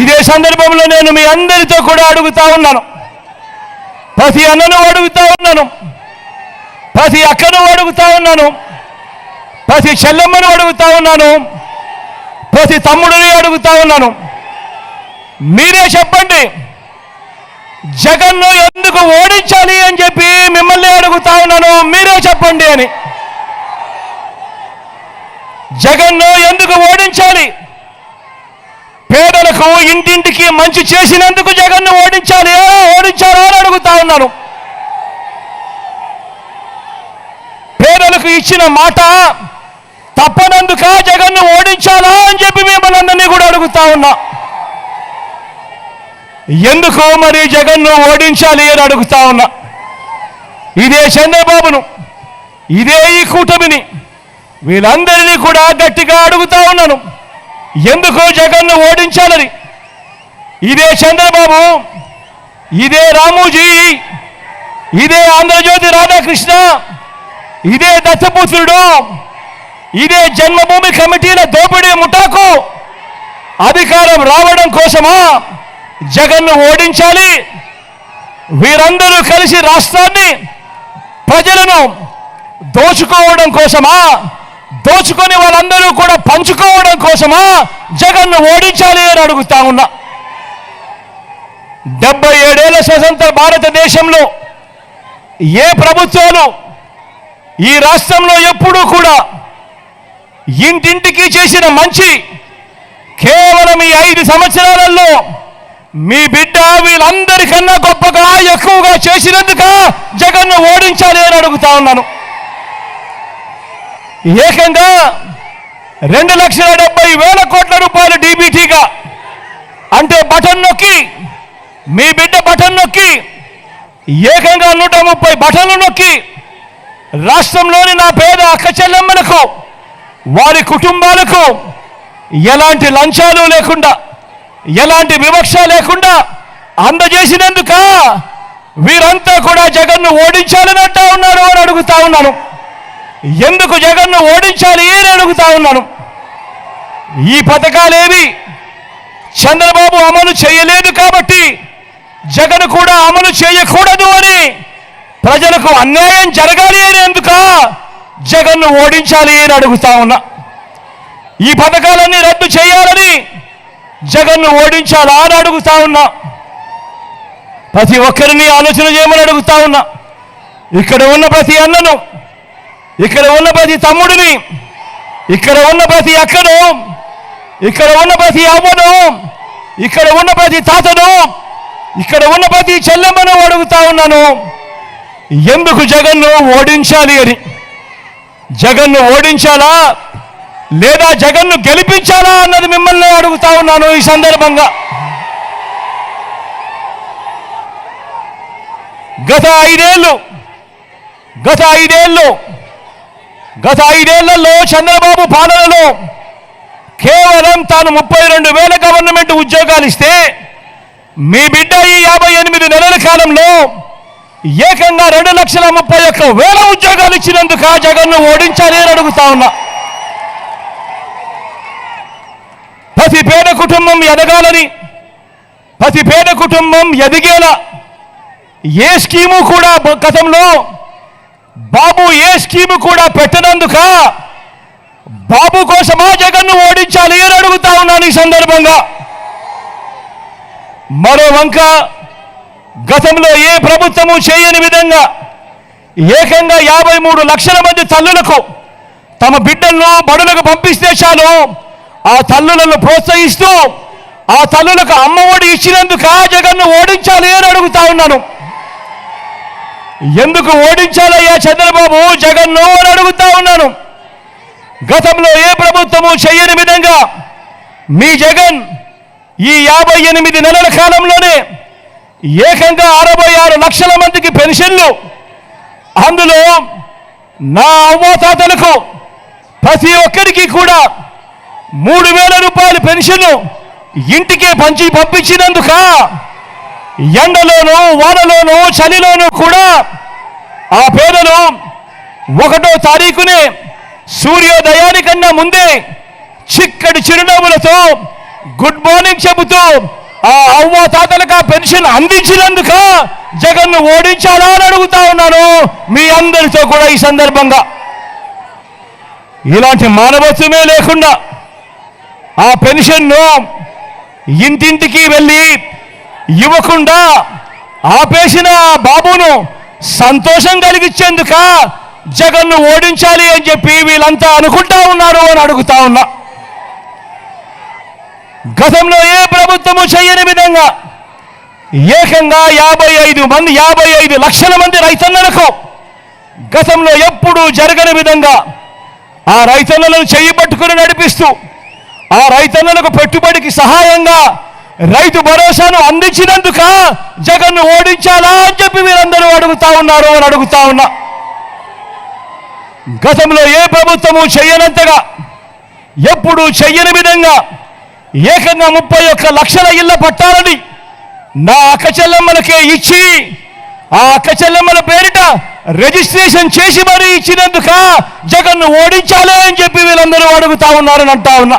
ఇదే సందర్భంలో నేను మీ అందరితో కూడా అడుగుతా ఉన్నాను, ప్రతి అన్నను అడుగుతా ఉన్నాను, ప్రతి అక్కను అడుగుతా ఉన్నాను, ప్రతి చెల్లెమ్మను అడుగుతా ఉన్నాను, ప్రతి తమ్ముడిని అడుగుతా ఉన్నాను. మీరే చెప్పండి, జగన్ను ఎందుకు ఓడించాలి అని చెప్పి మిమ్మల్ని అడుగుతా ఉన్నాను. మీరే చెప్పండి అని. జగన్ను ఎందుకు ఓడించాలి? పేదలకు ఇంటింటికి మంచి చేసినందుకు జగన్ను ఓడించాలి, ఓడించాలా అని అడుగుతా ఉన్నాను. పేదలకు ఇచ్చిన మాట తప్పనందుక జగన్ను ఓడించాలా అని చెప్పి మిమ్మల్ని అందరినీ కూడా అడుగుతా ఉన్నా. ఎందుకు మరి జగన్ను ఓడించాలి అని అడుగుతా ఉన్నా. ఇదే చంద్రబాబును, ఇదే ఈ కూటమిని, వీళ్ళందరినీ కూడా గట్టిగా అడుగుతా ఉన్నాను, ఎందుకు జగన్ను ఓడించాలని. ఇదే చంద్రబాబు, ఇదే రామోజీ, ఇదే ఆంధ్రజ్యోతి రాధాకృష్ణ, ఇదే దత్తపుత్రుడు, ఇదే జన్మభూమి కమిటీల దోపిడీ ముఠాకు అధికారం రావడం కోసమా జగన్ను ఓడించాలి? వీరందరూ కలిసి రాష్ట్రాన్ని, ప్రజలను దోచుకోవడం కోసమా, దోచుకొని వాళ్ళందరూ కూడా పంచుకోవడం కోసమా జగన్ను ఓడించాలి అని అడుగుతా ఉన్నా. 77 ఏళ్ల స్వతంత్ర భారతదేశంలో ఏ ప్రభుత్వాలు ఈ రాష్ట్రంలో ఎప్పుడూ కూడా ఇంటింటికి చేసిన మంచి కేవలం ఈ 5 సంవత్సరాలలో మీ బిడ్డ వీళ్ళందరికన్నా గొప్పగా ఎక్కువగా చేసినందుక జగన్ను ఓడించాలి అని అడుగుతా ఉన్నాను. ఏకంగా 2,70,000 కోట్ల రూపాయలు డీబీటీగా, అంటే బటన్ నొక్కి, మీ బిడ్డ బటన్ నొక్కి, ఏకంగా 130 బటన్లు నొక్కి రాష్ట్రంలోని నా పేద అక్క చెల్లెమ్మలకు, వారి కుటుంబాలకు ఎలాంటి లంచాలు లేకుండా, ఎలాంటి వివక్ష లేకుండా అందజేసినందుక వీరంతా కూడా జగన్ను ఓడించాలని అంటా ఉన్నారు అని అడుగుతా ఉన్నాను. ఎందుకు జగన్ను ఓడించాలి అని అడుగుతా ఉన్నాను. ఈ పథకాలేవి చంద్రబాబు అమలు చేయలేదు కాబట్టి జగన్ కూడా అమలు చేయకూడదు అని, ప్రజలకు అన్యాయం జరగాలి అని ఎందుక జగన్ను ఓడించాలి అని అడుగుతా ఉన్నా. ఈ పథకాలన్నీ రద్దు చేయాలని జగన్ను ఓడించాలా అని అడుగుతా ఉన్నా. ప్రతి ఒక్కరిని ఆలోచన చేయమని అడుగుతా ఉన్నా. ఇక్కడ ఉన్న ప్రతి అన్నను, ఇక్కడ ఉన్న ప్రతి తమ్ముడిని, ఇక్కడ ఉన్న ప్రతి అక్కను, ఇక్కడ ఉన్న ప్రతి అవ్వను, ఇక్కడ ఉన్న ప్రతి తాతను, ఇక్కడ ఉన్న ప్రతి చెల్లెమ్మను అడుగుతా ఉన్నాను, ఎందుకు జగన్ను ఓడించాలి అని. జగన్ను ఓడించాలా లేదా జగన్ను గెలిపించాలా అన్నది మిమ్మల్ని అడుగుతా ఉన్నాను ఈ సందర్భంగా. గత ఐదేళ్లలో చంద్రబాబు పాలనలో కేవలం తాను 32,000 గవర్నమెంట్ ఉద్యోగాలు ఇస్తే, మీ బిడ్డ ఈ 58 నెలల కాలంలో ఏకంగా 2,31,000 ఉద్యోగాలు ఇచ్చినందుక జగన్ను ఓడించాలి అని అడుగుతా ఉన్నా. ప్రతి పేద కుటుంబం ఎదగాలని, ప్రతి పేద కుటుంబం ఎదిగేలా ఏ స్కీము కూడా గతంలో బాబు ఏ స్కీము కూడా పెట్టనందుక బాబు కోసమా జగన్ను ఓడించాలి అని అడుగుతా ఉన్నాను ఈ సందర్భంగా. మరో వంక గతంలో ఏ ప్రభుత్వము చేయని విధంగా ఏకంగా 53 లక్షల మంది తల్లులకు తమ బిడ్డలను బడులకు పంపిస్తే చాలు, ఆ తల్లులను ప్రోత్సహిస్తూ ఆ తల్లులకు అమ్మఒడి ఇచ్చినందుక జగన్ను ఓడించాలి అని అడుగుతా ఉన్నాను. ఎందుకు ఓడించాలయ్యా చంద్రబాబు జగన్ను అని అడుగుతా ఉన్నాను. గతంలో ఏ ప్రభుత్వము చేయని విధంగా మీ జగన్ ఈ 58 నెలల కాలంలోనే ఏకంగా 66 లక్షల మందికి పెన్షన్లు, అందులో నా అవ్వాతాతలకు ప్రతి ఒక్కరికి కూడా 3,000 రూపాయల పెన్షన్ ఇంటికే పంపించినందుక ఎండలోనూ వానలోనూ చలిలోనూ కూడా ఆ పేదలు 1వ తారీఖునే సూర్యోదయానికన్నా ముందే చిక్కటి చిరునవ్వులతో గుడ్ మార్నింగ్ చెబుతూ ఆ అవ్వ తాతలకు ఆ పెన్షన్ అందించినందుక జగన్ను ఓడించాలా అని అడుగుతా ఉన్నాను మీ అందరితో కూడా ఈ సందర్భంగా. ఇలాంటి మానవత్వమే లేకుండా ఆ పెన్షన్ను ఇంటింటికి వెళ్ళి ఇవ్వకుండా ఆపేసిన బాబును సంతోషం కలిగించేందుక జగన్ను ఓడించాలి అని చెప్పి వీళ్ళంతా అనుకుంటా ఉన్నారు అని అడుగుతా ఉన్నా. గతంలో ఏ ప్రభుత్వము చేయని విధంగా ఏకంగా 55 లక్షల మంది రైతన్నలకు గతంలో ఎప్పుడూ జరగని విధంగా ఆ రైతన్నలను చెయ్యి పట్టుకుని నడిపిస్తూ ఆ రైతన్నలకు పెట్టుబడికి సహాయంగా రైతు భరోసాను అందించినందుక జగన్ను ఓడించాలా అని చెప్పి మీరందరూ అడుగుతా ఉన్నారు అని అడుగుతా ఉన్నా. గతంలో ఏ ప్రభుత్వము చెయ్యనంతగా ఎప్పుడూ చెయ్యని విధంగా ఏకంగా 31 లక్షల ఇళ్ల పట్టాలని నా అక్క చెల్లెమ్మలకే ఇచ్చి ఆ అక్క చెల్లెమ్మల పేరిట రిజిస్ట్రేషన్ చేసి మరీ ఇచ్చినందుక జగన్ను ఓడించాలి అని చెప్పి వీళ్ళందరూ అడుగుతా ఉన్నారని అంటా ఉన్నా.